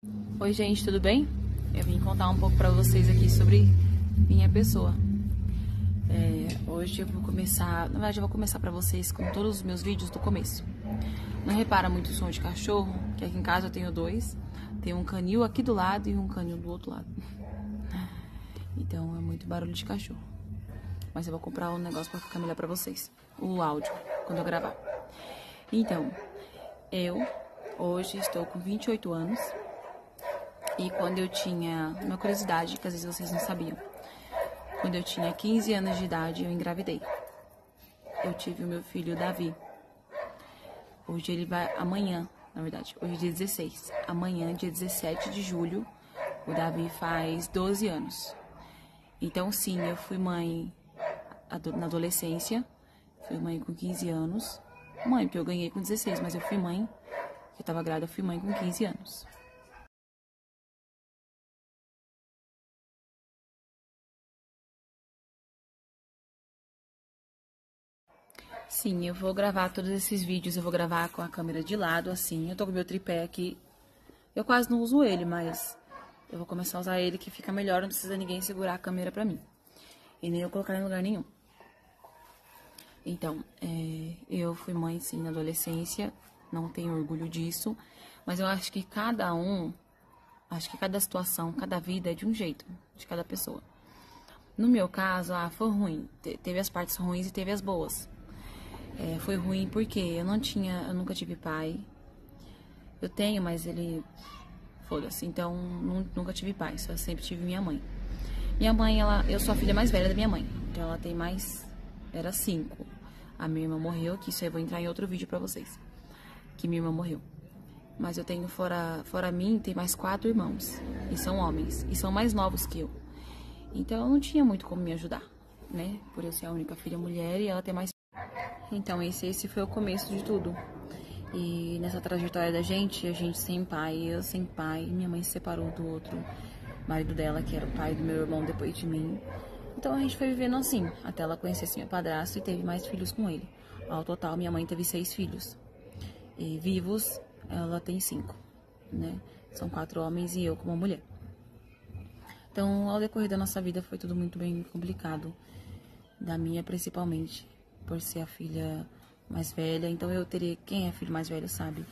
Oi gente, tudo bem? Eu vim contar um pouco pra vocês aqui sobre minha pessoa. Hoje eu vou começar, na verdade eu vou começar pra vocês com todos os meus vídeos do começo. Não repara muito o som de cachorro, que aqui em casa eu tenho dois. Tem um canil aqui do lado e um canil do outro lado. Então é muito barulho de cachorro. Mas eu vou comprar um negócio pra ficar melhor pra vocês. O áudio, quando eu gravar. Então, eu hoje estou com 28 anos. E quando eu tinha uma curiosidade, que às vezes vocês não sabiam. Quando eu tinha 15 anos de idade, eu engravidei. Eu tive o meu filho, Davi. Hoje ele vai, amanhã, na verdade, hoje é dia 16. Amanhã, dia 17 de julho, o Davi faz 12 anos. Então, sim, eu fui mãe na adolescência. Fui mãe com 15 anos. Mãe, porque eu ganhei com 16, mas eu fui mãe. Eu tava grávida, eu fui mãe com 15 anos. Sim, eu vou gravar todos esses vídeos, eu vou gravar com a câmera de lado, assim. Eu tô com meu tripé aqui. Eu quase não uso ele, mas eu vou começar a usar ele que fica melhor, não precisa ninguém segurar a câmera pra mim. E nem eu colocar em lugar nenhum. Então, eu fui mãe, sim, na adolescência, não tenho orgulho disso, mas eu acho que cada situação, cada vida é de um jeito, de cada pessoa. No meu caso, foi ruim. Teve as partes ruins e teve as boas. Foi ruim porque eu nunca tive pai. Eu tenho, mas ele, foda-se, então nunca tive pai, só sempre tive minha mãe. Minha mãe, eu sou a filha mais velha da minha mãe, então ela tem era 5. A minha irmã morreu, que isso aí eu vou entrar em outro vídeo pra vocês, que minha irmã morreu. Mas eu tenho, fora mim, tem mais 4 irmãos, e são homens, e são mais novos que eu. Então eu não tinha muito como me ajudar, né, por eu ser a única filha mulher e ela ter mais. Então esse foi o começo de tudo. E nessa trajetória da gente, a gente sem pai, eu sem pai, minha mãe se separou do outro marido dela, que era o pai do meu irmão depois de mim. Então a gente foi vivendo assim, até ela conhecer assim, meu padrasto e teve mais filhos com ele. Ao total, minha mãe teve 6 filhos. E vivos, ela tem 5, né? São 4 homens e eu como mulher. Então, ao decorrer da nossa vida, foi tudo muito bem complicado. Da minha, principalmente, por ser a filha mais velha. Então, quem é filho mais velho sabe.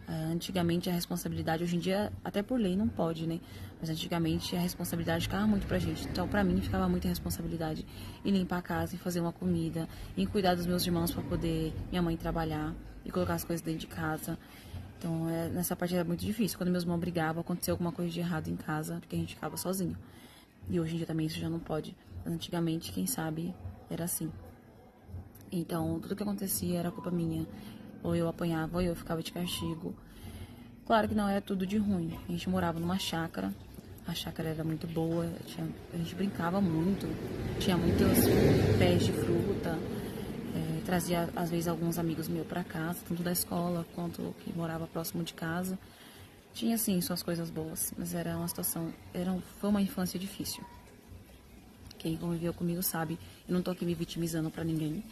Antigamente, a responsabilidade, hoje em dia, até por lei, não pode, né? Mas antigamente, a responsabilidade ficava muito pra gente. Então, pra mim, ficava muita responsabilidade em limpar a casa, em fazer uma comida, em cuidar dos meus irmãos pra poder minha mãe trabalhar e colocar as coisas dentro de casa. Então, nessa parte era muito difícil. Quando meus irmãos brigavam, aconteceu alguma coisa de errado em casa, porque a gente ficava sozinho. E hoje em dia também isso já não pode. Mas antigamente, quem sabe, era assim. Então, tudo que acontecia era culpa minha. Ou eu apanhava, ou eu ficava de castigo. Claro que não era tudo de ruim. A gente morava numa chácara. A chácara era muito boa. A gente brincava muito. Tinha muitos pés de fruta. Trazia, às vezes, alguns amigos meus pra casa. Tanto da escola, quanto que morava próximo de casa. Tinha, sim, suas coisas boas. Mas era uma situação... Foi uma infância difícil. Quem conviveu comigo sabe. Eu não tô aqui me vitimizando pra ninguém.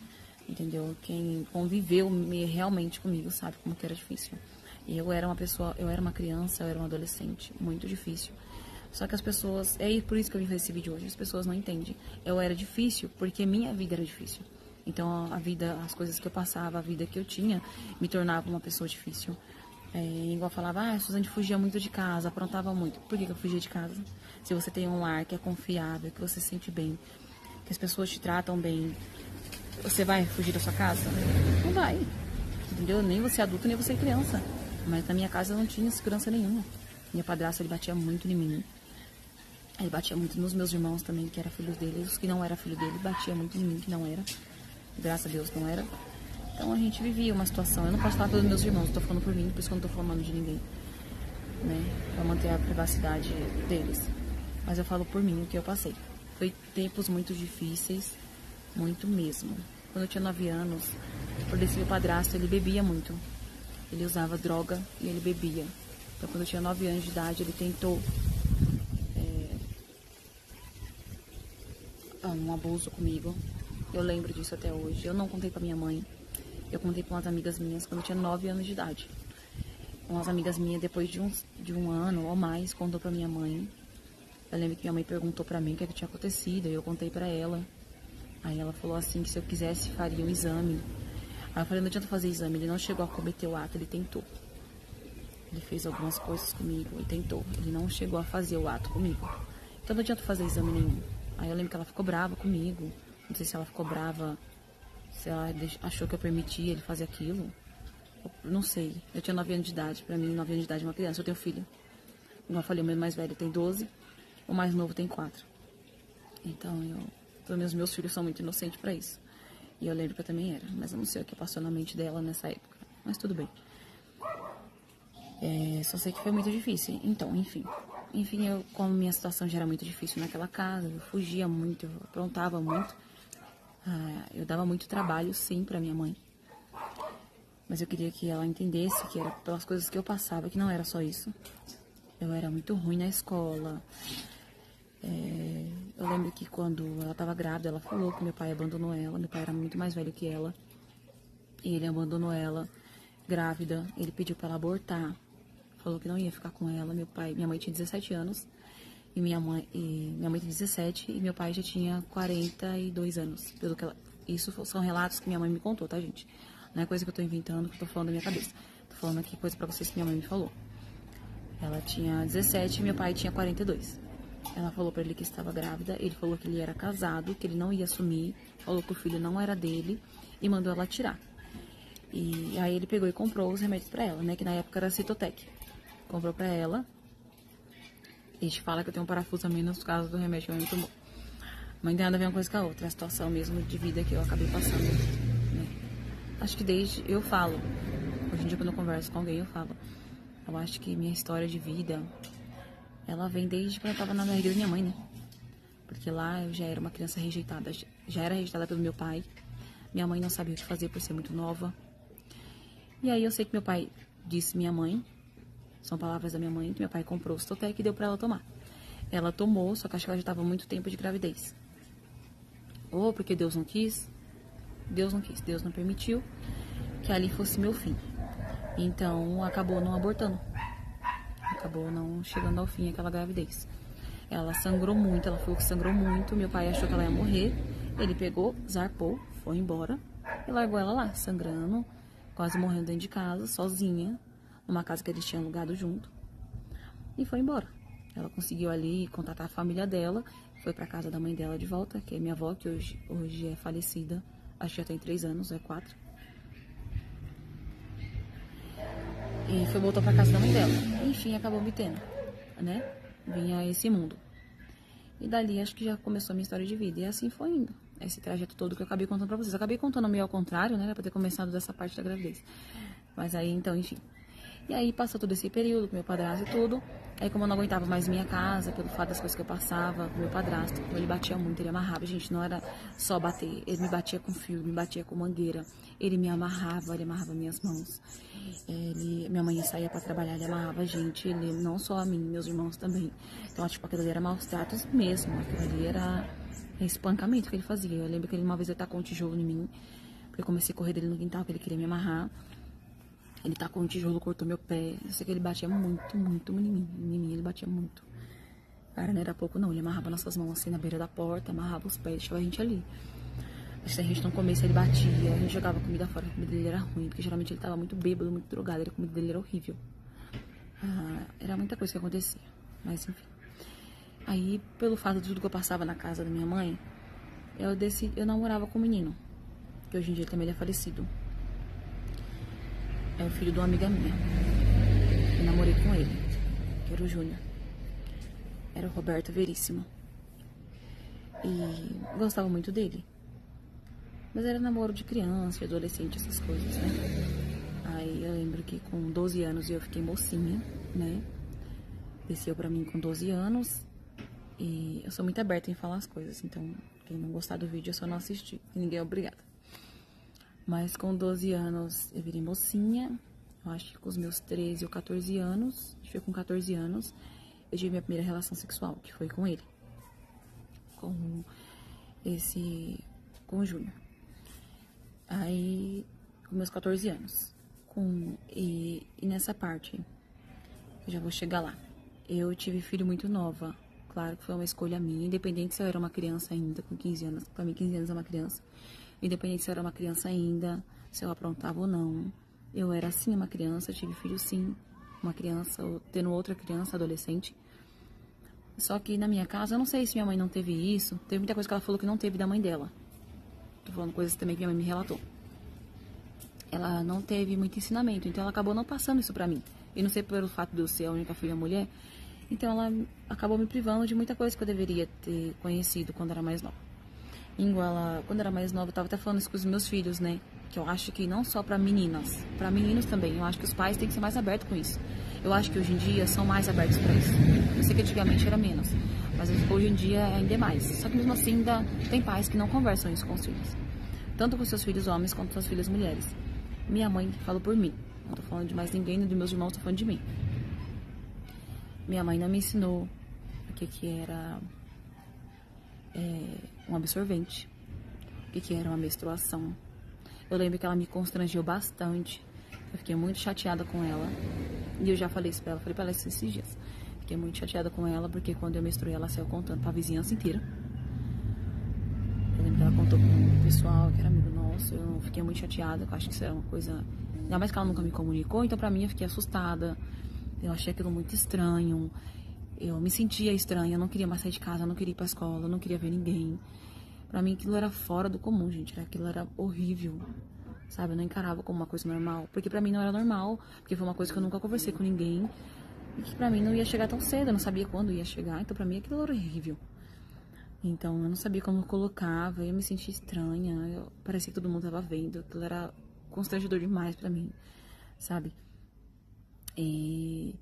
Entendeu? Quem conviveu realmente comigo sabe como que era difícil. E eu era uma criança, eu era uma adolescente, muito difícil. Só que as pessoas, por isso que eu vim fazer esse vídeo hoje, as pessoas não entendem. Eu era difícil porque minha vida era difícil. Então a vida, as coisas que eu passava, a vida que eu tinha, me tornava uma pessoa difícil. Igual falava, a Suzane fugia muito de casa, aprontava muito. Por que eu fugia de casa? Se você tem um lar que é confiável, que você se sente bem, que as pessoas te tratam bem, você vai fugir da sua casa? Não vai. Entendeu? Nem você é adulto, nem você é criança. Mas na minha casa eu não tinha segurança nenhuma. Minha padrasta, ele batia muito em mim. Ele batia muito nos meus irmãos também, que eram filhos dele. Os que não eram filho dele, batia muito em mim, que não era. Graças a Deus não era. Então a gente vivia uma situação. Eu não posso falar pelos meus irmãos, eu tô falando por mim, por isso que eu não tô falando de ninguém. Né? Pra manter a privacidade deles. Mas eu falo por mim, o que eu passei. Foi tempos muito difíceis, muito mesmo. Quando eu tinha 9 anos, por esse meu padrasto, ele bebia muito. Ele usava droga e ele bebia. Então, quando eu tinha 9 anos de idade, ele tentou um abuso comigo. Eu lembro disso até hoje. Eu não contei pra minha mãe. Eu contei pra umas amigas minhas quando eu tinha 9 anos de idade. Umas amigas minhas, depois de um ano ou mais, contou pra minha mãe. Eu lembro que minha mãe perguntou pra mim o que tinha acontecido, e eu contei pra ela. Aí ela falou assim, que se eu quisesse, faria um exame. Aí eu falei, não adianta fazer exame, ele não chegou a cometer o ato, ele tentou. Ele fez algumas coisas comigo e tentou. Ele não chegou a fazer o ato comigo. Então não adianta fazer exame nenhum. Aí eu lembro que ela ficou brava comigo. Não sei se ela ficou brava, se ela achou que eu permitia ele fazer aquilo. Não sei. Eu tinha 9 anos de idade. Pra mim, 9 anos de idade é uma criança. Eu tenho filho. Como eu falei, o meu mais velho tem 12. O mais novo tem 4. Então, pelo menos meus filhos são muito inocentes pra isso. E eu lembro que eu também era. Mas eu não sei o que passou na mente dela nessa época. Mas tudo bem. Só sei que foi muito difícil. Então, enfim, como minha situação já era muito difícil naquela casa, eu fugia muito, eu aprontava muito. Eu dava muito trabalho, sim, pra minha mãe. Mas eu queria que ela entendesse que era pelas coisas que eu passava, que não era só isso. Eu era muito ruim na escola. Eu lembro que quando ela estava grávida, ela falou que meu pai abandonou ela. Meu pai era muito mais velho que ela. E ele abandonou ela grávida. Ele pediu pra ela abortar. Falou que não ia ficar com ela. Minha mãe tinha 17 anos. E minha mãe tem 17 e meu pai já tinha 42 anos. Isso são relatos que minha mãe me contou, tá, gente? Não é coisa que eu tô inventando, que eu tô falando da minha cabeça. Tô falando aqui coisa pra vocês que minha mãe me falou. Ela tinha 17 e meu pai tinha 42. Ela falou pra ele que estava grávida. Ele falou que ele era casado, que ele não ia assumir. Falou que o filho não era dele e mandou ela tirar. E aí ele pegou e comprou os remédios pra ela, né? Que na época era Citotec. Comprou pra ela. A gente fala que eu tenho um parafuso a menos por causa do remédio que minha mãe tomou. Mas não tem nada a ver uma coisa com a outra. É a situação mesmo de vida que eu acabei passando, né? Acho que eu falo. Hoje em dia quando eu converso com alguém eu falo. Eu acho que minha história de vida, ela vem desde quando eu tava na barriga da minha mãe, né? Porque lá eu já era uma criança rejeitada. Já era rejeitada pelo meu pai. Minha mãe não sabia o que fazer por ser muito nova. E aí eu sei que meu pai disse minha mãe, são palavras da minha mãe, que meu pai comprou o Citotec e deu pra ela tomar. Ela tomou, só que acho que ela já estava muito tempo de gravidez. Ou porque Deus não quis. Deus não quis, Deus não permitiu que ali fosse meu fim. Então acabou não abortando. Acabou não chegando ao fim aquela gravidez. Ela sangrou muito, ela falou que sangrou muito. Meu pai achou que ela ia morrer. Ele pegou, zarpou, foi embora e largou ela lá, sangrando, quase morrendo dentro de casa, sozinha, numa casa que eles tinham alugado junto. E foi embora. Ela conseguiu ali contatar a família dela, foi pra casa da mãe dela de volta, que é minha avó, que hoje é falecida, acho que já tem 3 anos, 4. E voltou pra casa da mãe dela. Enfim, acabou me tendo, né? Vinha a esse mundo. E dali acho que já começou a minha história de vida. E assim foi indo. Esse trajeto todo que eu acabei contando pra vocês. Eu acabei contando meio ao contrário, né? Pra ter começado dessa parte da gravidez. Mas aí, então, enfim. E aí passou todo esse período com meu padrasto e tudo. Aí como eu não aguentava mais minha casa, pelo fato das coisas que eu passava, meu padrasto, ele batia muito, ele amarrava. Gente, não era só bater, ele me batia com fio, me batia com mangueira. Ele me amarrava, ele amarrava minhas mãos. Minha mãe saía pra trabalhar, ele amarrava a gente, ele, não só a mim, meus irmãos também. Então, tipo, aquilo ali era maus tratos mesmo, aquilo ali era espancamento que ele fazia. Eu lembro que uma vez ele tacou um tijolo em mim, porque eu comecei a correr dele no quintal, que ele queria me amarrar. Ele tacou um tijolo, cortou meu pé. Eu sei que ele batia muito, muito em mim. Em mim ele batia muito. Cara, não era pouco não. Ele amarrava nossas mãos assim na beira da porta, amarrava os pés, deixava a gente ali. Se a gente não comesse, ele batia. A gente jogava comida fora, a comida dele era ruim. Porque geralmente ele tava muito bêbado, muito drogado. A comida dele era horrível. Era muita coisa que acontecia. Mas enfim. Aí, pelo fato de tudo que eu passava na casa da minha mãe, eu namorava com um menino. Que hoje em dia também ele é falecido. É o filho de uma amiga minha. Eu namorei com ele, que era o Júnior. Era o Roberto Veríssimo. E gostava muito dele. Mas era namoro de criança, de adolescente, essas coisas, né? Aí eu lembro que com 12 anos eu fiquei mocinha, né? Desceu pra mim com 12 anos. E eu sou muito aberta em falar as coisas. Então, quem não gostar do vídeo é só não assistir. E ninguém é obrigado. Mas com 12 anos eu virei mocinha, eu acho que com os meus 13 ou 14 anos, acho que foi com 14 anos, eu tive minha primeira relação sexual, que foi com ele, com o Júnior. Aí, com meus 14 anos, E nessa parte, eu já vou chegar lá. Eu tive filho muito nova. Claro que foi uma escolha minha, independente se eu era uma criança ainda, com 15 anos. Pra mim, 15 anos é uma criança. Independente se eu era uma criança ainda, se eu aprontava ou não. Eu era sim uma criança, tive filho sim. Uma criança, tendo outra criança, adolescente. Só que na minha casa, eu não sei se minha mãe não teve isso. Teve muita coisa que ela falou que não teve da mãe dela. Tô falando coisas também que minha mãe me relatou. Ela não teve muito ensinamento, então ela acabou não passando isso pra mim. E não sei pelo fato de eu ser a única filha mulher, então ela acabou me privando de muita coisa que eu deveria ter conhecido quando era mais nova. Quando era mais nova, eu tava até falando isso com os meus filhos, né? Que eu acho que não só pra meninas, pra meninos também. Eu acho que os pais têm que ser mais abertos com isso. Eu acho que hoje em dia são mais abertos pra isso. Eu sei que antigamente era menos, mas hoje em dia ainda é mais. Só que mesmo assim ainda tem pais que não conversam isso com os filhos. Tanto com seus filhos homens quanto com suas filhas mulheres. Minha mãe falou por mim. Não tô falando de mais ninguém, nem dos meus irmãos, tô falando de mim. Minha mãe não me ensinou o que era um absorvente, o que era uma menstruação. Eu lembro que ela me constrangeu bastante. Eu fiquei muito chateada com ela. E eu já falei isso pra ela, falei pra ela esses dias. Fiquei muito chateada com ela, porque quando eu menstruei, ela saiu contando pra vizinhança inteira. Eu lembro que ela contou pro pessoal, que era amigo nosso. Eu fiquei muito chateada, eu acho que isso era uma coisa... Ainda mais que ela nunca me comunicou, então pra mim eu fiquei assustada. Eu achei aquilo muito estranho. Eu me sentia estranha, eu não queria mais sair de casa, eu não queria ir pra escola, eu não queria ver ninguém. Pra mim aquilo era fora do comum, gente. Aquilo era horrível, sabe? Eu não encarava como uma coisa normal. Porque pra mim não era normal, porque foi uma coisa que eu nunca conversei com ninguém. E que pra mim não ia chegar tão cedo, eu não sabia quando ia chegar. Então pra mim aquilo era horrível. Então eu não sabia como eu colocava, eu me sentia estranha. Parecia que todo mundo tava vendo. Aquilo era constrangedor demais pra mim, sabe? E...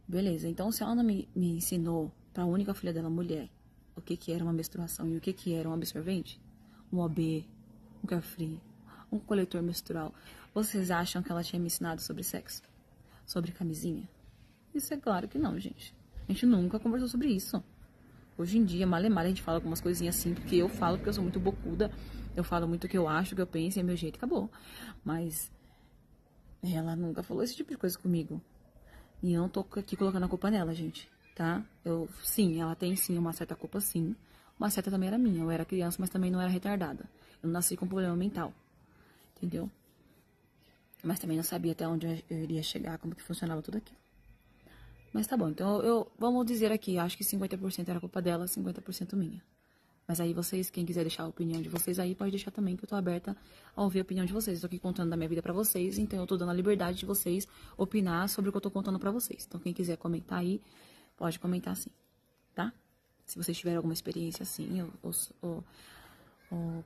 beleza, então se ela não me ensinou pra única filha dela, mulher, o que era uma menstruação e o que era um absorvente, um OB, um carefree, um coletor menstrual, vocês acham que ela tinha me ensinado sobre sexo? Sobre camisinha? Isso é claro que não, gente. A gente nunca conversou sobre isso. Hoje em dia, mal a gente fala algumas coisinhas assim, porque eu falo, porque eu sou muito bocuda, eu falo muito o que eu acho, o que eu penso, e é meu jeito, acabou. Mas ela nunca falou esse tipo de coisa comigo. E eu não tô aqui colocando a culpa nela, gente, tá? Sim, ela tem sim uma certa culpa, sim. Uma certa também era minha. Eu era criança, mas também não era retardada. Eu não nasci com problema mental, entendeu? Mas também não sabia até onde eu iria chegar, como que funcionava tudo aquilo. Mas tá bom, então vamos dizer aqui, acho que 50% era culpa dela, 50% minha. Mas aí vocês, quem quiser deixar a opinião de vocês aí, pode deixar também, que eu tô aberta a ouvir a opinião de vocês. Eu tô aqui contando da minha vida pra vocês, então eu tô dando a liberdade de vocês opinar sobre o que eu tô contando pra vocês. Então quem quiser comentar aí, pode comentar sim, tá? Se vocês tiverem alguma experiência assim, ou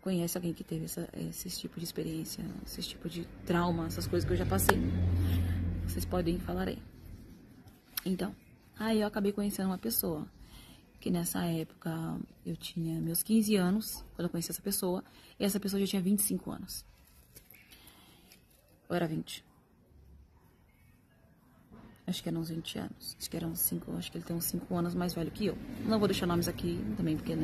conhece alguém que teve esse tipo de experiência, esse tipo de trauma, essas coisas que eu já passei, vocês podem falar aí. Então, aí eu acabei conhecendo uma pessoa, que nessa época eu tinha meus 15 anos, quando eu conheci essa pessoa, e essa pessoa já tinha 25 anos. Ou era 20? Acho que eram uns 20 anos. Acho que eram 5, acho que ele tem uns 5 anos mais velho que eu. Não vou deixar nomes aqui também, porque é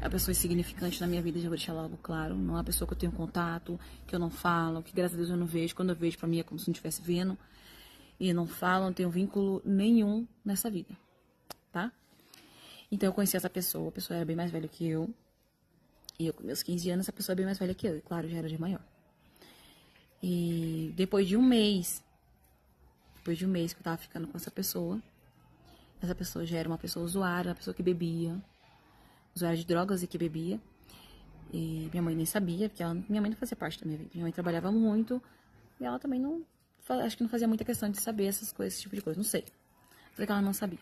a pessoa insignificante na minha vida, já vou deixar logo claro. Não é uma pessoa que eu tenho contato, que eu não falo, que graças a Deus eu não vejo. Quando eu vejo, pra mim é como se não estivesse vendo. E não falo, não tenho vínculo nenhum nessa vida, tá? Então eu conheci essa pessoa, a pessoa era bem mais velha que eu. E eu com meus 15 anos, essa pessoa é bem mais velha que eu. E claro, já era de maior. E depois de um mês que eu tava ficando com essa pessoa já era uma pessoa usuária, uma pessoa que bebia. Usuária de drogas e que bebia. E minha mãe nem sabia, porque minha mãe não fazia parte da minha vida. Minha mãe trabalhava muito e ela também não... Acho que não fazia muita questão de saber essas coisas, esse tipo de coisa. Não sei. Falei que ela não sabia.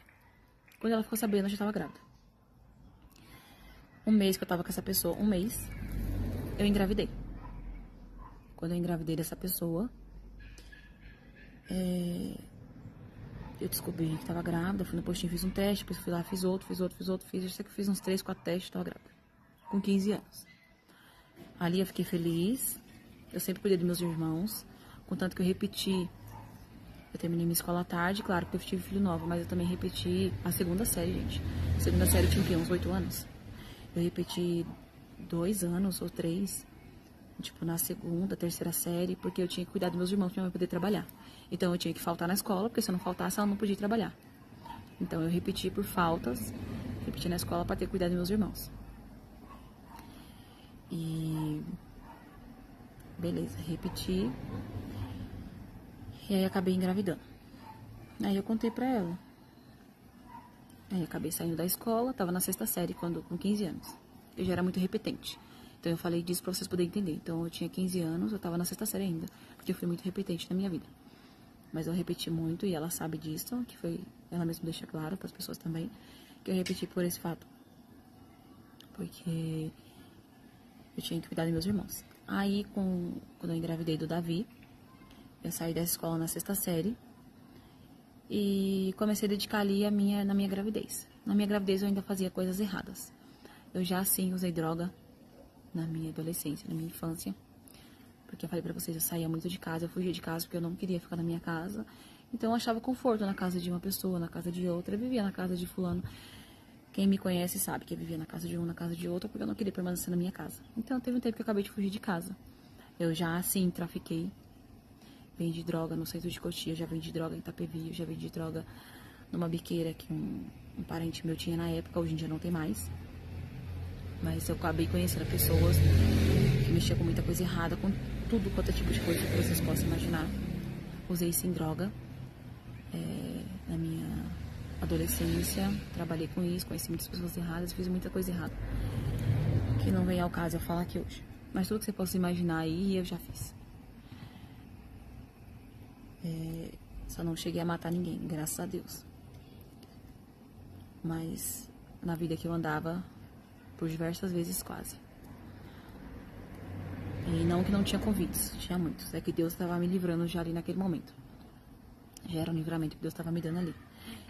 Quando ela ficou sabendo, eu já tava grávida. Um mês que eu tava com essa pessoa, eu engravidei. Quando eu engravidei dessa pessoa, eu descobri que tava grávida. Fui no postinho, fiz um teste, depois fui lá, fiz outro. Eu sei que fiz uns 3, 4 testes, tava grávida. Com 15 anos. Ali eu fiquei feliz. Eu sempre cuidei dos meus irmãos. Contanto que eu repeti. Eu terminei minha escola à tarde, claro, porque eu tive filho novo, mas eu também repeti a segunda série, gente. A segunda série eu tinha uns 8 anos. Eu repeti 2 anos ou 3. tipo, na segunda, terceira série, porque eu tinha que cuidar dos meus irmãos pra minha mãe poder trabalhar. Então, eu tinha que faltar na escola, porque se eu não faltasse, ela não podia trabalhar. Então, eu repeti por faltas, repeti na escola pra ter cuidado dos meus irmãos. E... beleza, repeti. E aí, acabei engravidando. Aí, eu contei pra ela. Aí, acabei saindo da escola, tava na sexta série, com 15 anos. Eu já era muito repetente. Então, eu falei disso pra vocês poderem entender. Então, eu tinha 15 anos, eu tava na sexta série ainda. Porque eu fui muito repetente na minha vida. Mas eu repeti muito, e ela sabe disso, que foi... ela mesma deixa claro para as pessoas também, que eu repeti por esse fato. Porque eu tinha que cuidar dos meus irmãos. Aí, quando eu engravidei do Davi, eu saí da escola na sexta série e comecei a dedicar ali na minha gravidez. Na minha gravidez eu ainda fazia coisas erradas. Eu já, sim, usei droga na minha adolescência, na minha infância. Porque eu falei pra vocês, eu saía muito de casa, eu fugia de casa porque eu não queria ficar na minha casa. Então eu achava conforto na casa de uma pessoa, na casa de outra. Eu vivia na casa de fulano. Quem me conhece sabe que eu vivia na casa de um, na casa de outra, porque eu não queria permanecer na minha casa. Então teve um tempo que eu acabei de fugir de casa. Eu já, assim, trafiquei. Vendi droga no centro de Cotia, eu já vendi droga em Itapevi, eu já vendi droga numa biqueira que um parente meu tinha na época, hoje em dia não tem mais. Mas eu acabei conhecendo pessoas que mexiam com muita coisa errada, com tudo quanto é tipo de coisa que vocês possam imaginar. Usei sim droga na minha adolescência, trabalhei com isso, conheci muitas pessoas erradas, fiz muita coisa errada. Que não vem ao caso eu falar aqui hoje. Mas tudo que você possa imaginar aí, eu já fiz. Só não cheguei a matar ninguém, graças a Deus. Mas na vida que eu andava, por diversas vezes quase. E não que não tinha convites, tinha muitos. É que Deus estava me livrando já ali naquele momento. Já era um livramento que Deus estava me dando ali.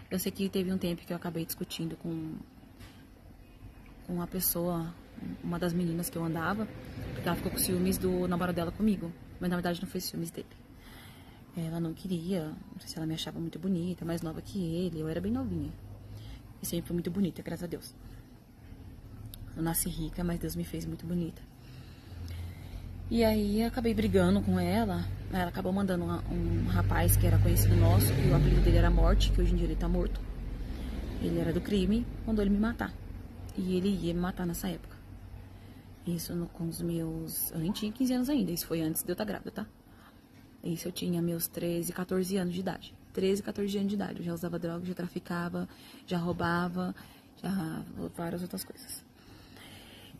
Eu sei que teve um tempo que eu acabei discutindo com uma pessoa, uma das meninas que eu andava, porque ela ficou com ciúmes do namorado dela comigo. Mas na verdade não foi ciúmes dele. Ela não queria, não sei se ela me achava muito bonita, mais nova que ele. Eu era bem novinha. E sempre fui muito bonita, graças a Deus. Eu nasci rica, mas Deus me fez muito bonita. E aí eu acabei brigando com ela. Ela acabou mandando um rapaz que era conhecido nosso, que o apelido dele era Morte, que hoje em dia ele tá morto. Ele era do crime, mandou ele me matar. E ele ia me matar nessa época. Isso com os meus... eu nem tinha 15 anos ainda, isso foi antes de eu estar grávida, tá? Isso eu tinha meus 13, 14 anos de idade. 13, 14 anos de idade. Eu já usava droga, já traficava, já roubava, já várias outras coisas.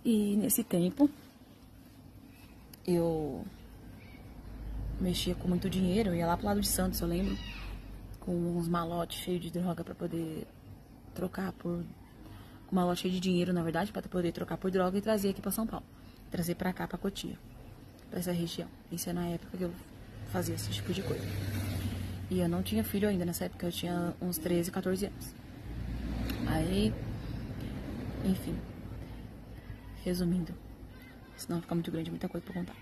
E nesse tempo, eu mexia com muito dinheiro. Eu ia lá pro lado de Santos, eu lembro, com uns malotes cheios de droga pra poder trocar por... um malote cheio de dinheiro, na verdade, pra poder trocar por droga e trazer aqui pra São Paulo. Trazer pra cá, pra Cotia, pra essa região. Isso é na época que eu fazia esse tipo de coisa. E eu não tinha filho ainda nessa época, eu tinha uns 13, 14 anos. Aí, enfim, resumindo, senão fica muito grande, muita coisa pra contar.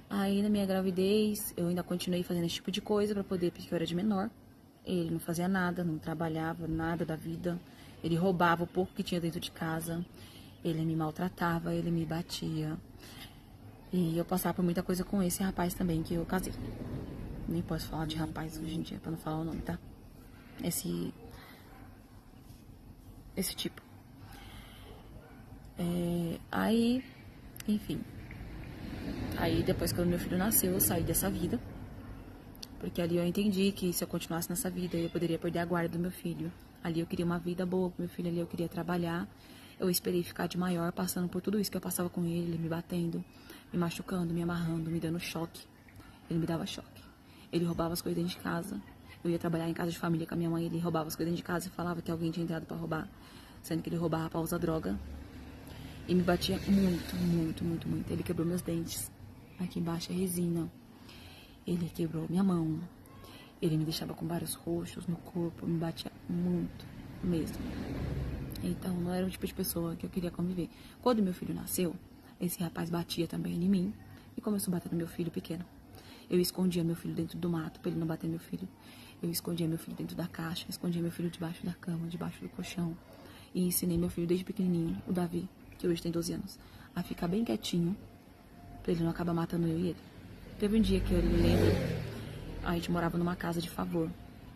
Aí na minha gravidez, eu ainda continuei fazendo esse tipo de coisa pra poder, porque eu era de menor. Ele não fazia nada, não trabalhava nada da vida. Ele roubava o pouco que tinha dentro de casa. Ele me maltratava, ele me batia. E eu passava por muita coisa com esse rapaz também que eu casei. Nem posso falar de rapaz hoje em dia, pra não falar o nome, tá? Esse tipo. Aí, enfim. Aí depois que o meu filho nasceu, eu saí dessa vida. Porque ali eu entendi que se eu continuasse nessa vida, eu poderia perder a guarda do meu filho. Ali eu queria uma vida boa pro meu filho, ali eu queria trabalhar. Eu esperei ficar de maior, passando por tudo isso que eu passava com ele, me batendo, me machucando, me amarrando, me dando choque. Ele me dava choque. Ele roubava as coisas dentro de casa. Eu ia trabalhar em casa de família com a minha mãe, ele roubava as coisas dentro de casa e falava que alguém tinha entrado pra roubar. Sendo que ele roubava pra usar droga. E me batia muito, muito, muito, muito. Ele quebrou meus dentes. Aqui embaixo é resina. Ele quebrou minha mão. Ele me deixava com vários roxos no corpo. Me batia muito mesmo. Então não era o tipo de pessoa que eu queria conviver. Quando meu filho nasceu, esse rapaz batia também em mim. E começou a bater no meu filho pequeno. Eu escondia meu filho dentro do mato pra ele não bater meu filho. Eu escondia meu filho dentro da caixa. Escondia meu filho debaixo da cama, debaixo do colchão. E ensinei meu filho desde pequenininho, o Davi, que hoje tem 12 anos, a ficar bem quietinho pra ele não acabar matando eu e ele. Teve um dia que eu lembro, a gente morava numa casa de favor,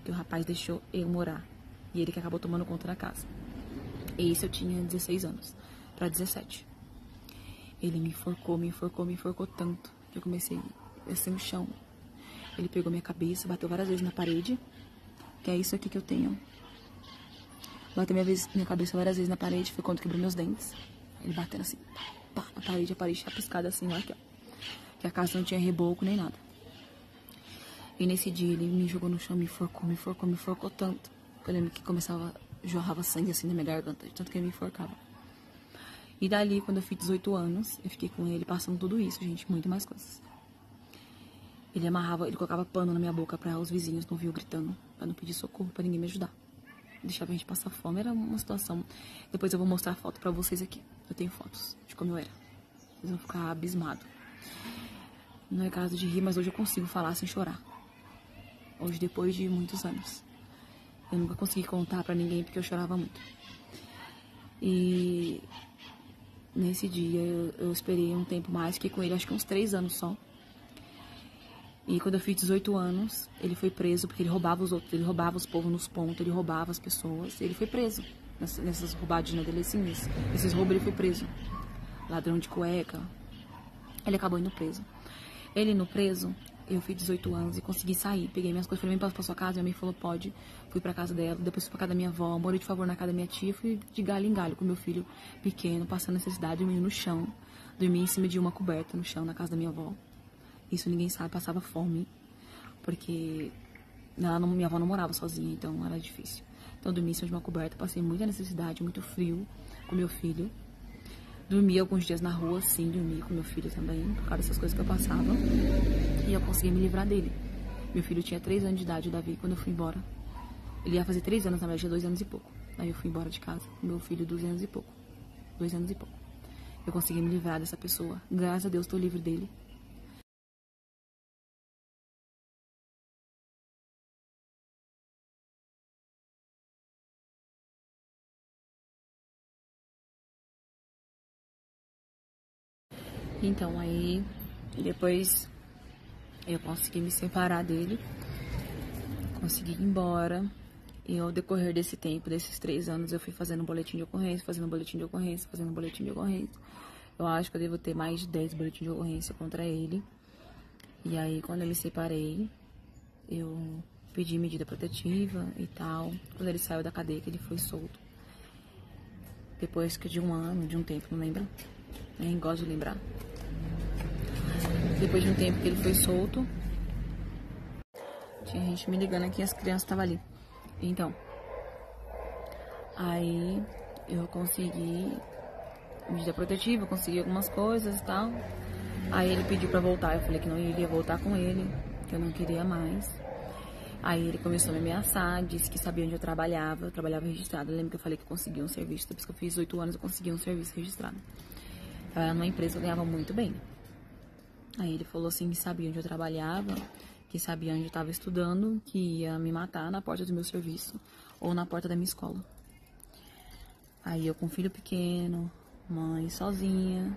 que o rapaz deixou eu morar. E ele que acabou tomando conta da casa. E isso eu tinha 16 anos, pra 17. Ele me enforcou tanto, que eu comecei a descer no chão. Ele pegou minha cabeça, bateu várias vezes na parede, que é isso aqui que eu tenho. Bateu minha cabeça várias vezes na parede, foi quando quebrou meus dentes. Ele batendo assim, pá, na parede, a parede chapiscada assim, lá aqui, ó. Que a casa não tinha reboco nem nada. E nesse dia ele me jogou no chão, me enforcou tanto. Eu lembro que jorrava sangue assim na minha garganta, de tanto que ele me enforcava. E dali, quando eu fiz 18 anos, eu fiquei com ele passando tudo isso, gente, muito mais coisas. Ele colocava pano na minha boca pra os vizinhos não ouvir gritando, pra não pedir socorro, pra ninguém me ajudar. Deixava a gente passar fome, era uma situação. Depois eu vou mostrar a foto pra vocês aqui. Eu tenho fotos de como eu era. Vocês vão ficar abismados. Não é caso de rir, mas hoje eu consigo falar sem chorar. Hoje, depois de muitos anos. Eu nunca consegui contar pra ninguém porque eu chorava muito. E nesse dia eu esperei um tempo mais, fiquei com ele acho que uns 3 anos só. E quando eu fiz 18 anos, ele foi preso porque ele roubava os outros, ele roubava os povos nos pontos, ele roubava as pessoas. Ele foi preso nessas roubadinhas dele, assim, esses roubos ele foi preso. Ladrão de cueca. Ele acabou indo preso. Ele indo preso, eu fiz 18 anos e consegui sair. Peguei minhas coisas, falei, vem pra sua casa. Minha mãe falou, pode. Fui pra casa dela, depois fui pra casa da minha avó, morei de favor na casa da minha tia. Fui de galho em galho com meu filho pequeno, passando necessidade, dormindo no chão. Dormi em cima de uma coberta no chão, na casa da minha avó. Isso ninguém sabe, passava fome. Porque minha avó não morava sozinha, então era difícil. Então eu dormi em cima de uma coberta, passei muita necessidade, muito frio com meu filho. Dormi alguns dias na rua, sim, dormi com meu filho também, por causa dessas coisas que eu passava. E eu consegui me livrar dele. Meu filho tinha 3 anos de idade, o Davi, quando eu fui embora. Ele ia fazer 3 anos, na verdade, tinha 2 anos e pouco. Aí eu fui embora de casa, meu filho 2 anos e pouco. 2 anos e pouco. Eu consegui me livrar dessa pessoa. Graças a Deus, estou livre dele. Então, aí, depois eu consegui me separar dele, consegui ir embora. E ao decorrer desse tempo, desses 3 anos, eu fui fazendo boletim de ocorrência, fazendo boletim de ocorrência, fazendo boletim de ocorrência. Eu acho que eu devo ter mais de 10 boletins de ocorrência contra ele. E aí, quando eu me separei, eu pedi medida protetiva e tal. Quando ele saiu da cadeia, que ele foi solto. Depois que de um ano, de um tempo, não lembro. Nem gosto de lembrar. Depois de um tempo que ele foi solto, tinha gente me ligando aqui, as crianças estavam ali. Então, aí eu consegui medida protetiva, consegui algumas coisas e tal. Aí ele pediu pra voltar, eu falei que não iria voltar com ele, que eu não queria mais. Aí ele começou a me ameaçar, disse que sabia onde eu trabalhava registrado. Eu lembro que eu falei que eu consegui um serviço, depois que eu fiz 8 anos eu consegui um serviço registrado. Eu era numa empresa que eu ganhava muito bem. Aí ele falou assim que sabia onde eu trabalhava, que sabia onde eu estava estudando, que ia me matar na porta do meu serviço ou na porta da minha escola. Aí eu com filho pequeno, mãe sozinha.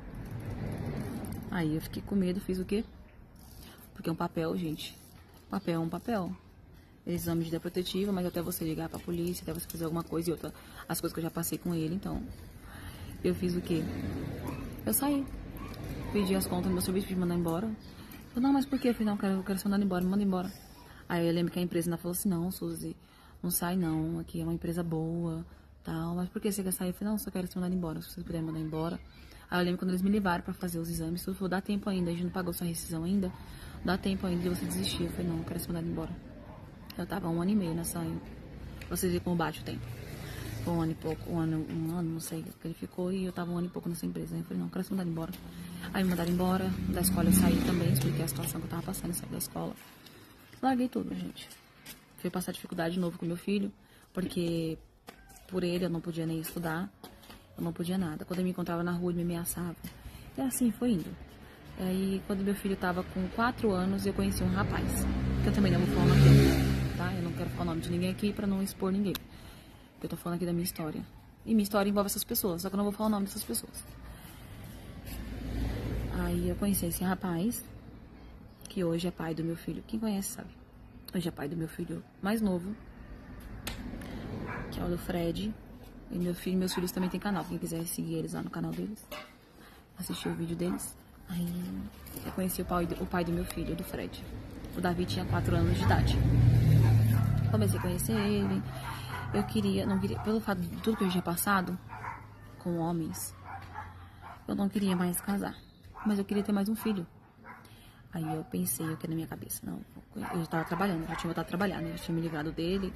Aí eu fiquei com medo, fiz o quê? Porque um papel, gente, papel é um papel. Eles dão medida protetiva, mas até você ligar pra polícia, até você fazer alguma coisa e outra, as coisas que eu já passei com ele, então eu fiz o quê? Eu saí. Pedi as contas do meu serviço, pedi mandar embora. Eu falei, não, mas por quê? Eu falei, não, eu quero ser mandado embora, me manda embora. Aí eu lembro que a empresa ainda falou assim, não, Suzy, não sai não, aqui é uma empresa boa, tal, mas por que você quer sair? Eu falei, não, só quero ser mandado embora, se você puder mandar embora. Aí eu lembro quando eles me levaram pra fazer os exames, tudo falou, dá tempo ainda, a gente não pagou sua rescisão ainda, dá tempo ainda de você desistir. Eu falei, não, eu quero ser mandado embora. Eu tava 1 ano e meio nessa, vocês verem como bate o tempo. Foi 1 ano e pouco, um ano, não sei, que ele ficou e eu tava 1 ano e pouco nessa empresa. Aí eu falei, não, eu quero ser mandado embora. Aí me mandaram embora, da escola eu saí também, expliquei a situação que eu tava passando, eu saí da escola. Larguei tudo, gente. Fui passar dificuldade de novo com meu filho, porque por ele eu não podia nem estudar, eu não podia nada. Quando eu me encontrava na rua, ele me ameaçava. E assim, foi indo. Aí, quando meu filho tava com 4 anos, eu conheci um rapaz, que eu também não vou falar o nome dele, tá? Eu não quero falar o nome de ninguém aqui pra não expor ninguém. Eu tô falando aqui da minha história. E minha história envolve essas pessoas, só que eu não vou falar o nome dessas pessoas. Aí eu conheci esse rapaz, que hoje é pai do meu filho. Quem conhece sabe. Hoje é pai do meu filho mais novo, que é o do Fred. E meus filhos também têm canal. Quem quiser seguir eles lá no canal deles, assistir o vídeo deles. Aí eu conheci o pai do meu filho, do Fred. O Davi tinha 4 anos de idade. Comecei a conhecer ele. Não queria, pelo fato de tudo que eu já tinha passado com homens, eu não queria mais casar. Mas eu queria ter mais um filho. Aí eu pensei aqui na minha cabeça, não, eu já tava trabalhando, já tinha voltado a trabalhar, né? Eu tinha me livrado dele,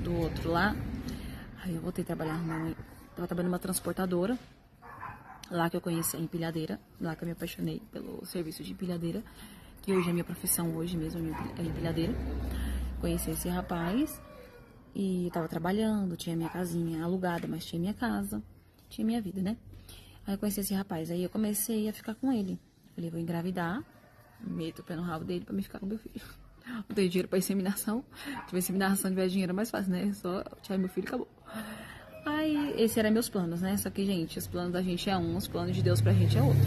do outro lá. Aí eu voltei a trabalhar, tava trabalhando numa transportadora, lá que eu conheci a empilhadeira, lá que eu me apaixonei pelo serviço de empilhadeira, que hoje é a minha profissão, hoje mesmo é empilhadeira. Conheci esse rapaz e eu tava trabalhando, tinha minha casinha alugada, mas tinha minha casa, tinha minha vida, né? Aí eu conheci esse rapaz, aí eu comecei a ficar com ele. Falei, vou engravidar, meto o pé no rabo dele pra me ficar com meu filho. Não tenho dinheiro pra inseminação. Se tiver inseminação, tiver dinheiro é mais fácil, né? Só tirar meu filho e acabou. Aí, esses eram meus planos, né? Só que, gente, os planos da gente é um, os planos de Deus pra gente é outro.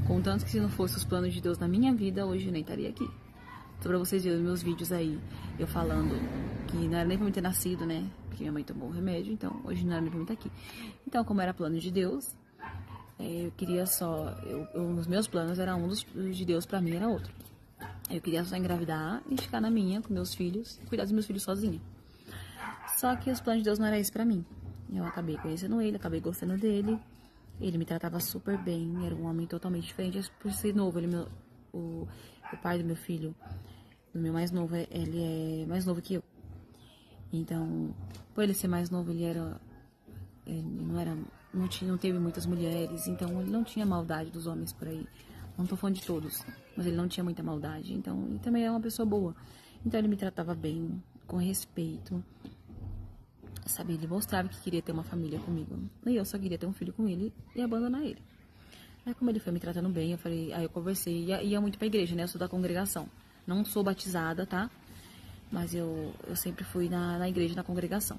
Contanto que se não fosse os planos de Deus na minha vida, hoje eu nem estaria aqui. Então, pra vocês verem meus vídeos aí, eu falando que não era nem pra mim ter nascido, né? Porque minha mãe tomou o remédio, então hoje não era nem pra mim estar aqui. Então, como era plano de Deus, eu queria só... os meus planos eram um, dos de Deus pra mim era outro. Eu queria só engravidar e ficar na minha, com meus filhos, cuidar dos meus filhos sozinha. Só que os planos de Deus não eram isso pra mim. Eu acabei conhecendo ele, acabei gostando dele. Ele me tratava super bem, era um homem totalmente diferente. Por ser novo, o pai do meu filho, do meu mais novo, ele é mais novo que eu. Então, por ele ser mais novo, não teve muitas mulheres, então ele não tinha maldade dos homens por aí. Não tô falando de todos, mas ele não tinha muita maldade, então ele também é uma pessoa boa. Então ele me tratava bem, com respeito, sabe? Ele mostrava que queria ter uma família comigo. E eu só queria ter um filho com ele e abandonar ele. Aí como ele foi me tratando bem, aí eu conversei, ia muito pra igreja, né? Eu sou da congregação. Não sou batizada, tá? Mas eu sempre fui na igreja, na congregação.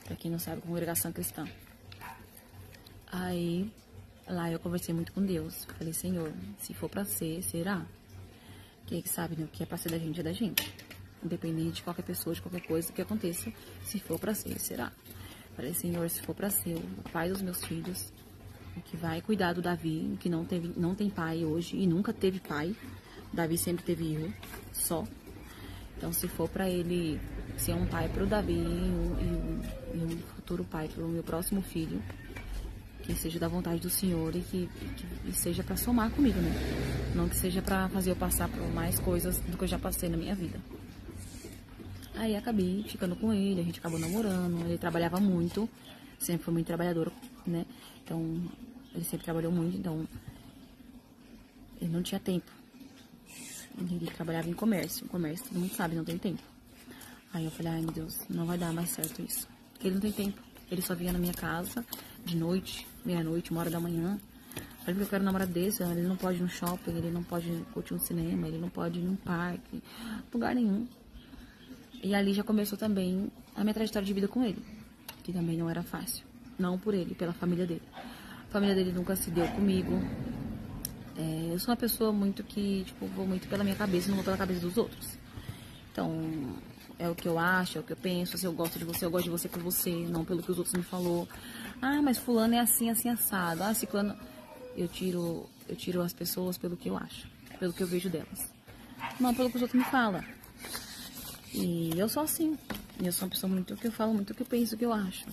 Pra quem não sabe, congregação cristã. Aí, lá eu conversei muito com Deus. Falei, Senhor, se for pra ser, será? Quem que sabe, né? O que é pra ser da gente é da gente. Independente de qualquer pessoa, de qualquer coisa que aconteça, se for pra ser, será? Falei, Senhor, se for pra ser o pai dos meus filhos, o que vai cuidar do Davi, que não tem pai hoje e nunca teve pai. O Davi sempre teve eu, só. Então, se for pra ele ser um pai pro Davi e um futuro pai pro meu próximo filho, que seja da vontade do Senhor e que seja pra somar comigo, né? Não que seja pra fazer eu passar por mais coisas do que eu já passei na minha vida. Aí acabei ficando com ele, a gente acabou namorando, ele trabalhava muito, sempre foi muito trabalhador, né? Então, ele sempre trabalhou muito, então ele não tinha tempo. Ele trabalhava em comércio, todo mundo sabe, não tem tempo. Aí eu falei, ai meu Deus, não vai dar mais certo isso. Porque ele não tem tempo, ele só vinha na minha casa de noite, meia-noite, 1h da manhã. Falei que eu quero um namorado desse, ele não pode ir no shopping, ele não pode curtir um cinema, ele não pode ir num parque, lugar nenhum. E ali já começou também a minha trajetória de vida com ele, que também não era fácil. Não por ele, pela família dele. A família dele nunca se deu comigo. Eu sou uma pessoa muito que, tipo, vou muito pela minha cabeça, não vou pela cabeça dos outros. Então, é o que eu acho, é o que eu penso. Se eu gosto de você, eu gosto de você por você, não pelo que os outros me falou. Ah, mas fulano é assim, assim, assado. Ah, ciclano... Eu tiro as pessoas pelo que eu acho, pelo que eu vejo delas. Não pelo que os outros me falam. E eu sou assim. Eu sou uma pessoa muito que eu falo, muito o que eu penso, o que eu acho.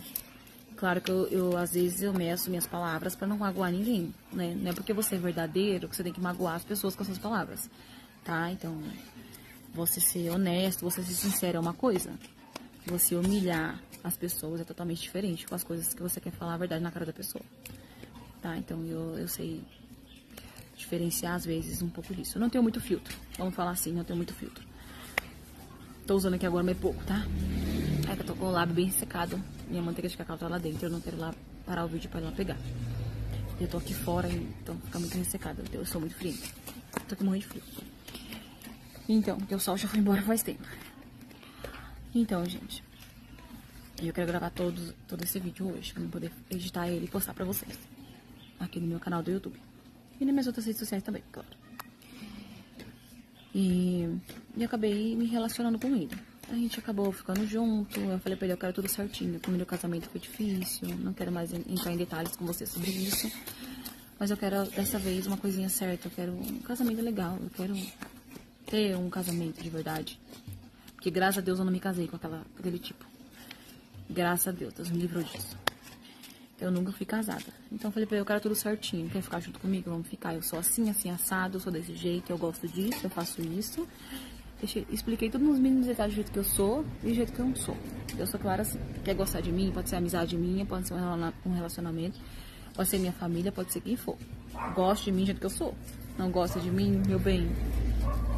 Claro que eu às vezes eu meço minhas palavras pra não magoar ninguém, né? Não é porque você é verdadeiro que você tem que magoar as pessoas com as suas palavras, tá? Então, você ser honesto, você ser sincero é uma coisa. Você humilhar as pessoas é totalmente diferente com as coisas que você quer falar a verdade na cara da pessoa, tá? Então, eu sei diferenciar às vezes um pouco disso. Eu não tenho muito filtro, vamos falar assim, não tenho muito filtro. Tô usando aqui agora meio pouco, tá? É que eu tô com o lábio bem secado. Minha manteiga de cacau tá lá dentro. Eu não quero lá parar o vídeo pra ir lá pegar. Eu tô aqui fora, então fica muito ressecada. Eu sou muito fria. Tô aqui morrendo de frio. Então, porque o sol já foi embora faz tempo. Então, gente, eu quero gravar todo esse vídeo hoje, pra eu poder editar ele e postar pra vocês. Aqui no meu canal do YouTube. E nas minhas outras redes sociais também, claro. E acabei me relacionando com ele. A gente acabou ficando junto. Eu falei pra ele, eu quero tudo certinho. Como meu casamento foi difícil, não quero mais entrar em detalhes com você sobre isso. Mas eu quero, dessa vez, uma coisinha certa. Eu quero um casamento legal. Eu quero ter um casamento de verdade. Porque, graças a Deus, eu não me casei com aquele tipo. Graças a Deus, Deus me livrou disso. Eu nunca fui casada. Então eu falei pra ele, eu quero tudo certinho. Quer ficar junto comigo? Vamos ficar. Eu sou assim, assim, assado. Eu sou desse jeito. Eu gosto disso. Eu faço isso. Expliquei tudo nos mínimos detalhes do jeito que eu sou e do jeito que eu não sou. Eu sou clara assim. Quer gostar de mim? Pode ser amizade minha. Pode ser um relacionamento. Pode ser minha família. Pode ser quem for. Gosta de mim do jeito que eu sou. Não gosta de mim, meu bem.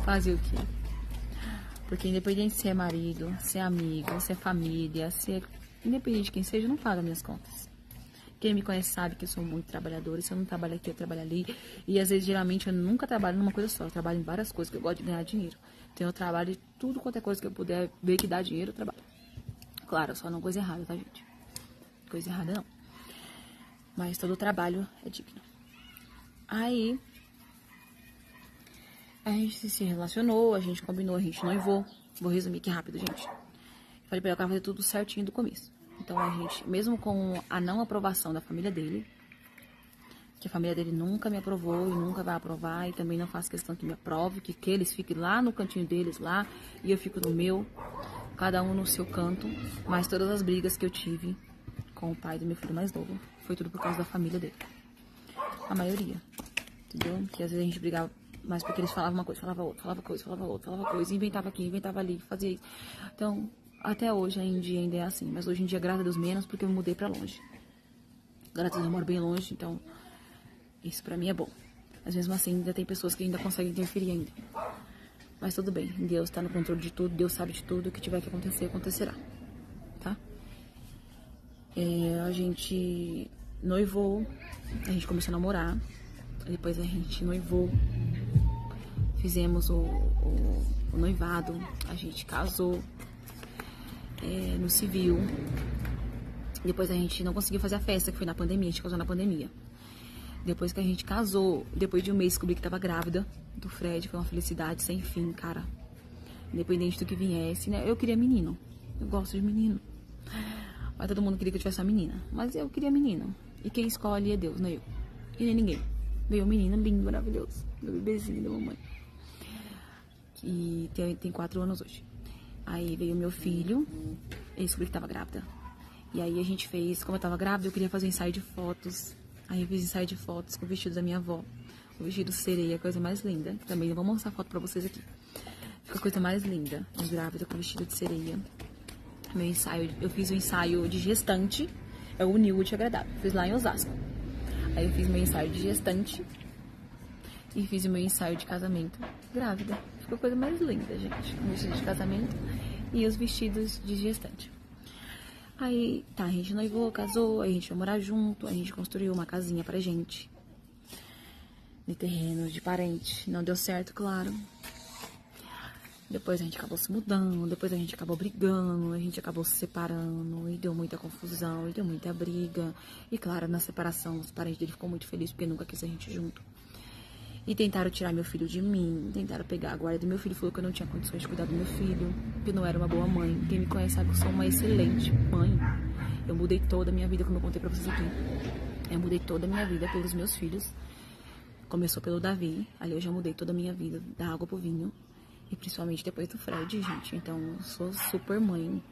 Fazer o quê? Porque independente se é marido, se é amigo, se é família, se é... Independente de quem seja, eu não pago minhas contas. Quem me conhece sabe que eu sou muito trabalhadora. Se eu não trabalho aqui, eu trabalho ali. E às vezes, geralmente, eu nunca trabalho numa coisa só. Eu trabalho em várias coisas, que eu gosto de ganhar dinheiro. Então eu trabalho de tudo quanto é coisa que eu puder ver que dá dinheiro, eu trabalho. Claro, só não coisa errada, tá, gente? Coisa errada não. Mas todo trabalho é digno. Aí, a gente se relacionou, a gente combinou, a gente noivou. Vou resumir aqui rápido, gente. Falei pra ele que eu quero fazer tudo certinho do começo. Então a gente, mesmo com a não aprovação da família dele, que a família dele nunca me aprovou e nunca vai aprovar, e também não faço questão que me aprove, que eles fiquem lá no cantinho deles lá, e eu fico no meu, cada um no seu canto. Mas todas as brigas que eu tive com o pai do meu filho mais novo, foi tudo por causa da família dele. A maioria, entendeu? Que às vezes a gente brigava, mas porque eles falavam uma coisa, falava outra, falava coisa, falava outra, falava coisa, inventava aqui, inventava ali, fazia isso. Então, até hoje ainda é assim, mas hoje em dia, graças a Deus, menos, porque eu me mudei pra longe. Graças a Deus, eu moro bem longe, então isso pra mim é bom. Mas mesmo assim, ainda tem pessoas que ainda conseguem interferir ainda. Mas tudo bem, Deus tá no controle de tudo, Deus sabe de tudo, o que tiver que acontecer, acontecerá. Tá? A gente noivou, a gente começou a namorar, depois a gente noivou, fizemos o noivado, a gente casou no civil. Depois a gente não conseguiu fazer a festa, que foi na pandemia, a gente casou na pandemia. Depois que a gente casou, depois de um mês descobri que tava grávida do Fred, foi uma felicidade sem fim, cara. Independente do que viesse, né? Eu queria menino, eu gosto de menino. Mas todo mundo queria que eu tivesse uma menina, mas eu queria menino. E quem escolhe é Deus, não eu. E nem ninguém. Veio um menino lindo, maravilhoso, meu bebezinho da mamãe. Que tem 4 anos hoje. Aí veio meu filho, eu descobri que tava grávida. E aí a gente fez, como eu tava grávida, eu queria fazer um ensaio de fotos. Aí eu fiz ensaio de fotos com o vestido da minha avó. O vestido sereia, a coisa mais linda. Também eu vou mostrar a foto pra vocês aqui. Fica a coisa mais linda. Eu grávida com o vestido de sereia. Meu ensaio, eu fiz o ensaio de gestante. É o New Útil Agradável. Fiz lá em Osasco. Aí eu fiz meu ensaio de gestante. E fiz o meu ensaio de casamento grávida. Ficou a coisa mais linda, gente. O vestido de casamento e os vestidos de gestante. Aí, tá, a gente noivou, casou, aí a gente foi morar junto, a gente construiu uma casinha pra gente. De terreno, de parente. Não deu certo, claro. Depois a gente acabou se mudando, depois a gente acabou brigando, a gente acabou se separando, e deu muita confusão, e deu muita briga. E claro, na separação, os parentes dele ficou muito felizes porque nunca quis a gente junto. E tentaram tirar meu filho de mim, tentaram pegar a guarda do meu filho, falou que eu não tinha condições de cuidar do meu filho, que eu não era uma boa mãe. Quem me conhece sabe que eu sou uma excelente mãe. Eu mudei toda a minha vida, como eu contei pra vocês aqui. Eu mudei toda a minha vida pelos meus filhos. Começou pelo Davi, ali eu já mudei toda a minha vida, da água pro vinho. E principalmente depois do Fred, gente. Então, eu sou super mãe.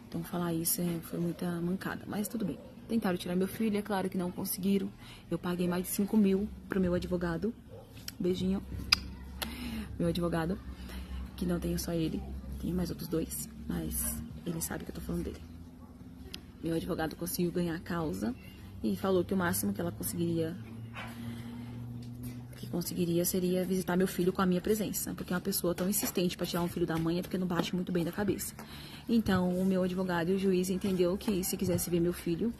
Então, falar isso foi muita mancada, mas tudo bem. Tentaram tirar meu filho, é claro que não conseguiram. Eu paguei mais de 5 mil pro meu advogado. Beijinho. Meu advogado, que não tenho só ele, tenho mais outros 2, mas ele sabe que eu tô falando dele. Meu advogado conseguiu ganhar a causa e falou que o máximo que ela conseguiria seria visitar meu filho com a minha presença, porque uma pessoa tão insistente para tirar um filho da mãe é porque não bate muito bem da cabeça. Então, o meu advogado e o juiz entendeu que se quisesse ver meu filho,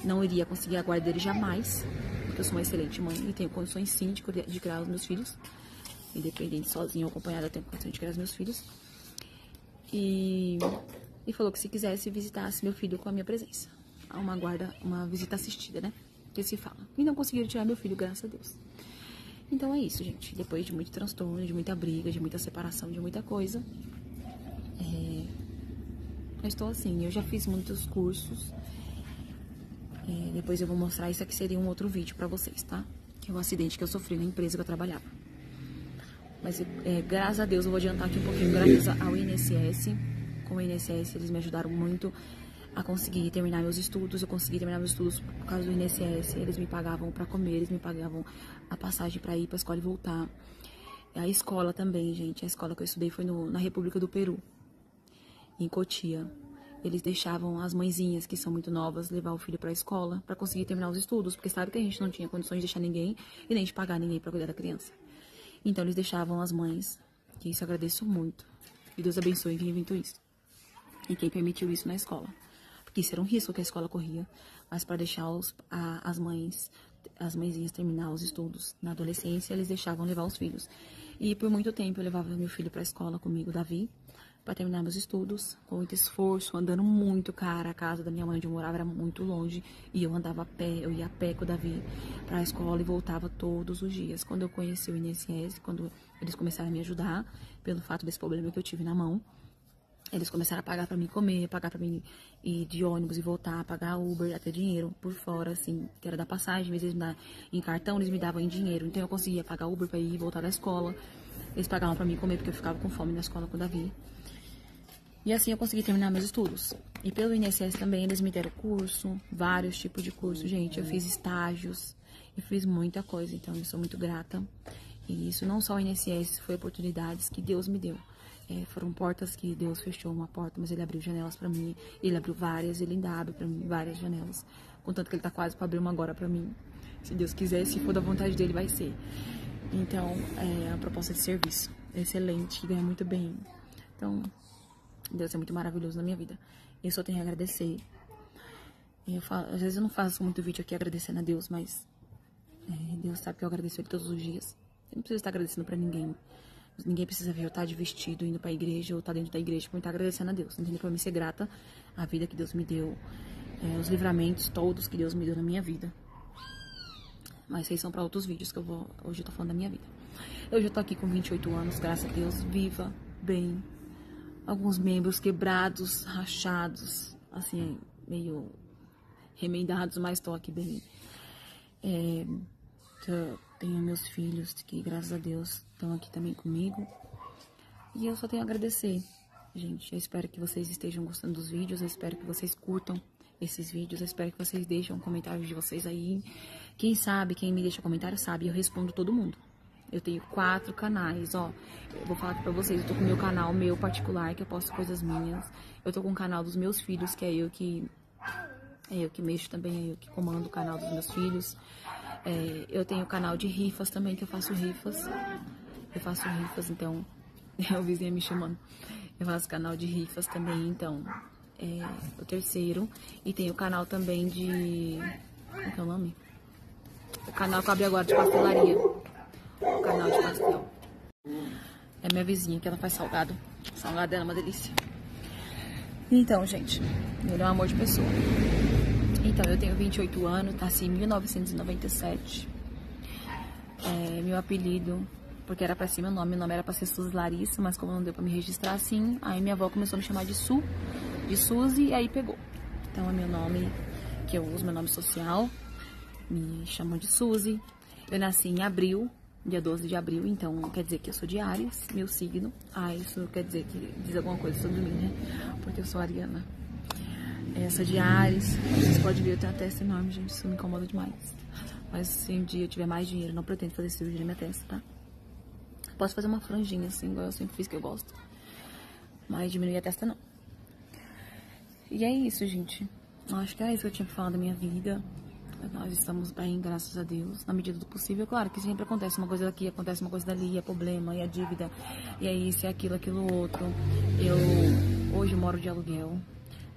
não iria conseguir a guarda dele jamais, porque eu sou uma excelente mãe e tenho condições sim de criar os meus filhos. Independente, sozinha ou acompanhada, eu tenho condições de criar os meus filhos. E falou que se quisesse, visitasse meu filho com a minha presença. Uma visita assistida, né? que se fala. E não conseguiram tirar meu filho, graças a Deus. Então é isso, gente. Depois de muito transtorno, de muita briga, de muita separação, de muita coisa, eu estou assim. Eu já fiz muitos cursos. Depois eu vou mostrar. Isso aqui seria um outro vídeo pra vocês, tá? Que é o acidente que eu sofri na empresa que eu trabalhava. Mas graças a Deus eu vou adiantar aqui um pouquinho. Graças ao INSS. Com o INSS eles me ajudaram muito a conseguir terminar meus estudos. Eu consegui terminar meus estudos por causa do INSS. Eles me pagavam pra comer, eles me pagavam a passagem pra ir pra escola e voltar. A escola também, gente. A escola que eu estudei foi na República do Peru, em Cotia. Eles deixavam as mãezinhas, que são muito novas, levar o filho pra escola pra conseguir terminar os estudos. Porque sabe que a gente não tinha condições de deixar ninguém e nem de pagar ninguém pra cuidar da criança. Então eles deixavam as mães, que isso eu agradeço muito. E Deus abençoe quem inventou isso. E quem permitiu isso na escola. Porque isso era um risco que a escola corria. Mas para deixar as mãezinhas terminar os estudos na adolescência, eles deixavam levar os filhos. E por muito tempo eu levava meu filho pra escola comigo, Davi, para terminar meus estudos, com muito esforço, andando muito, cara. A casa da minha mãe onde eu morava era muito longe, e eu andava a pé, eu ia a pé com o Davi para a escola e voltava todos os dias. Quando eu conheci o INSS, quando eles começaram a me ajudar, pelo fato desse problema que eu tive na mão, eles começaram a pagar para mim comer, pagar para mim ir de ônibus e voltar, pagar Uber, até dinheiro por fora, assim, que era da passagem. Às vezes eles me davam em cartão, eles me davam em dinheiro. Então eu conseguia pagar Uber para ir e voltar da escola. Eles pagavam para mim comer porque eu ficava com fome na escola com o Davi. E assim eu consegui terminar meus estudos. E pelo INSS também eles me deram curso, vários tipos de curso, gente. Eu fiz estágios, eu fiz muita coisa, então eu sou muito grata. E isso não só o INSS, foi oportunidades que Deus me deu. Foram portas que Deus fechou uma porta, mas Ele abriu janelas pra mim. Ele abriu várias, Ele ainda abre pra mim várias janelas. Contanto que Ele tá quase pra abrir uma agora pra mim. Se Deus quiser, se for da vontade dEle, vai ser. Então, é uma proposta de serviço excelente, ganha muito bem. Então, Deus é muito maravilhoso na minha vida. Eu só tenho a agradecer. Às vezes eu não faço muito vídeo aqui agradecendo a Deus, mas Deus sabe que eu agradeço Ele todos os dias. Eu não preciso estar agradecendo pra ninguém. Ninguém precisa ver eu estar de vestido, indo pra igreja ou estar dentro da igreja pra eu estar agradecendo a Deus. Entendeu? Pra mim ser grata à vida que Deus me deu, os livramentos todos que Deus me deu na minha vida. Mas esses são pra outros vídeos que hoje eu tô falando da minha vida. Eu já tô aqui com 28 anos, graças a Deus, viva, bem. Alguns membros quebrados, rachados, assim, meio remendados, mas tô aqui bem. Tenho meus filhos que, graças a Deus, estão aqui também comigo. E eu só tenho a agradecer, gente. Eu espero que vocês estejam gostando dos vídeos. Eu espero que vocês curtam esses vídeos. Eu espero que vocês deixem comentários de vocês aí. Quem sabe, quem me deixa comentário sabe, eu respondo todo mundo. Eu tenho 4 canais, ó. Eu vou falar aqui pra vocês. Eu tô com o meu canal, meu particular, que eu posto coisas minhas. Eu tô com o canal dos meus filhos, que é eu que mexo também, é eu que comando o canal dos meus filhos. Eu tenho o canal de rifas também, que eu faço rifas. Então, o vizinho me chamando. Eu faço canal de rifas também, então, o terceiro. E tem o canal também de... Como que é o nome? O canal que eu abri agora de pastelaria. O canal de pastel. É minha vizinha, que ela faz salgado. Salgado dela é uma delícia. Então, gente, ele é um amor de pessoa. Então, eu tenho 28 anos, nasci em 1997. Meu apelido, porque era pra ser meu nome era pra ser Suzy Larissa, mas como não deu pra me registrar assim, aí minha avó começou a me chamar de Suzy, e aí pegou. Então, é meu nome, que eu uso, meu nome social, me chamam de Suzy. Eu nasci em abril, dia 12 de abril, então quer dizer que eu sou de Áries, meu signo. Isso quer dizer que diz alguma coisa sobre mim, né? Porque eu sou ariana. Essa de Áries, vocês podem ver, eu tenho a testa enorme, gente, isso me incomoda demais. Mas se um dia eu tiver mais dinheiro, não pretendo fazer cirurgia na minha testa, tá? Posso fazer uma franjinha assim, igual eu sempre fiz, que eu gosto. Mas diminuir a testa, não. E é isso, gente. Eu acho que é isso que eu tinha que falar da minha vida. Nós estamos bem, graças a Deus, na medida do possível. Claro que sempre acontece uma coisa daqui, acontece uma coisa dali, é problema, é dívida, e é isso, é aquilo outro. Hoje eu moro de aluguel,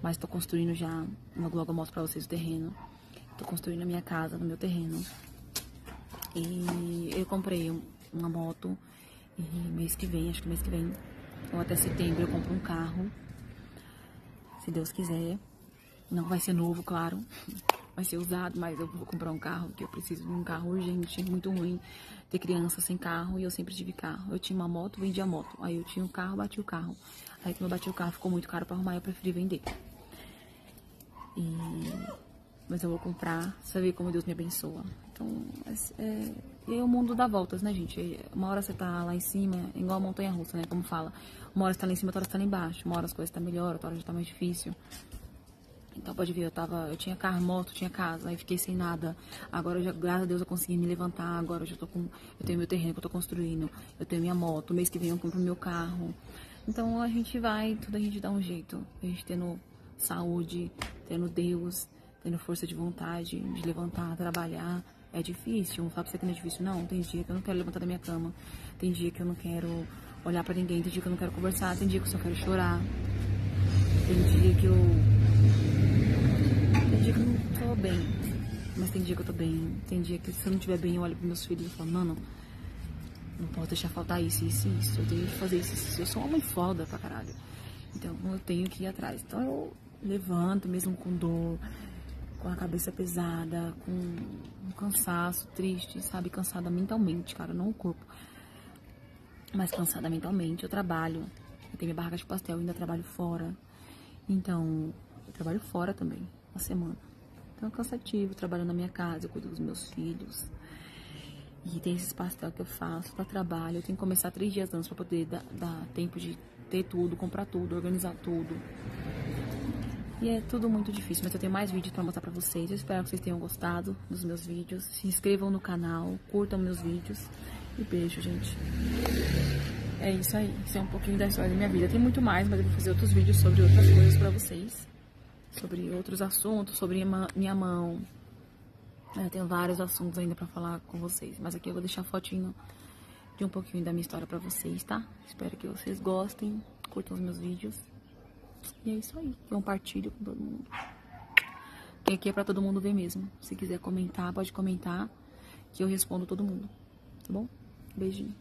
mas tô construindo já, logo eu mostro pra vocês o terreno. Tô construindo a minha casa no meu terreno. E eu comprei uma moto, e mês que vem, acho que mês que vem, ou até setembro, eu compro um carro, se Deus quiser. Não vai ser novo, claro. vai ser usado, mas eu vou comprar um carro, que eu preciso de um carro urgente, muito ruim. Ter criança sem carro, e eu sempre tive carro. Eu tinha uma moto, vendi a moto. Aí eu tinha um carro, bati o carro. Aí quando eu bati o carro, ficou muito caro pra arrumar, eu preferi vender. Mas eu vou comprar, você vê como Deus me abençoa. Então, é o mundo dá voltas, né, gente? Uma hora você tá lá em cima, é igual a montanha-russa, né? Como fala. Uma hora você tá lá em cima, outra hora você tá lá embaixo. Uma hora as coisas tá melhor, outra hora já tá mais difícil. Então, pode ver, eu tinha carro, moto, tinha casa, aí fiquei sem nada. Agora, graças a Deus, eu consegui me levantar. Agora, eu tenho meu terreno que eu tô construindo. Eu tenho minha moto. Mês que vem eu compro meu carro. Então, a gente vai, tudo a gente dá um jeito. A gente tendo saúde, tendo Deus, tendo força de vontade, de levantar, trabalhar. É difícil, não falo pra você que não é difícil, não. Tem dia que eu não quero levantar da minha cama. Tem dia que eu não quero olhar pra ninguém. Tem dia que eu não quero conversar. Tem dia que eu só quero chorar. Tem dia que eu não tô bem, mas tem dia que eu tô bem. Tem dia que se eu não estiver bem, eu olho pros meus filhos e falo, mano, não posso deixar faltar isso. Eu tenho que fazer isso. Eu sou uma mãe foda pra caralho. Então eu tenho que ir atrás. Então eu levanto mesmo com dor, com a cabeça pesada, com um cansaço, triste, sabe? Cansada mentalmente, cara, não o corpo. Mas cansada mentalmente. Eu trabalho. Eu tenho minha barraca de pastel, eu ainda trabalho fora. Então, eu trabalho fora também, uma semana. Então é cansativo, trabalho na minha casa, eu cuido dos meus filhos. E tem esses pastel que eu faço pra trabalho. Eu tenho que começar 3 dias antes pra poder dar tempo de ter tudo, comprar tudo, organizar tudo. E é tudo muito difícil, mas eu tenho mais vídeos pra mostrar pra vocês. Eu espero que vocês tenham gostado dos meus vídeos. Se inscrevam no canal, curtam meus vídeos. E beijo, gente. É isso aí, isso é um pouquinho da história da minha vida. Tem muito mais, mas eu vou fazer outros vídeos sobre outras coisas pra vocês. Sobre outros assuntos, sobre minha mão. Eu tenho vários assuntos ainda pra falar com vocês. Mas aqui eu vou deixar fotinho de um pouquinho da minha história pra vocês, tá? Espero que vocês gostem, curtam os meus vídeos. E é isso aí, compartilho com todo mundo. Que aqui é pra todo mundo ver mesmo. Se quiser comentar, pode comentar, que eu respondo todo mundo. Tá bom? Beijinho.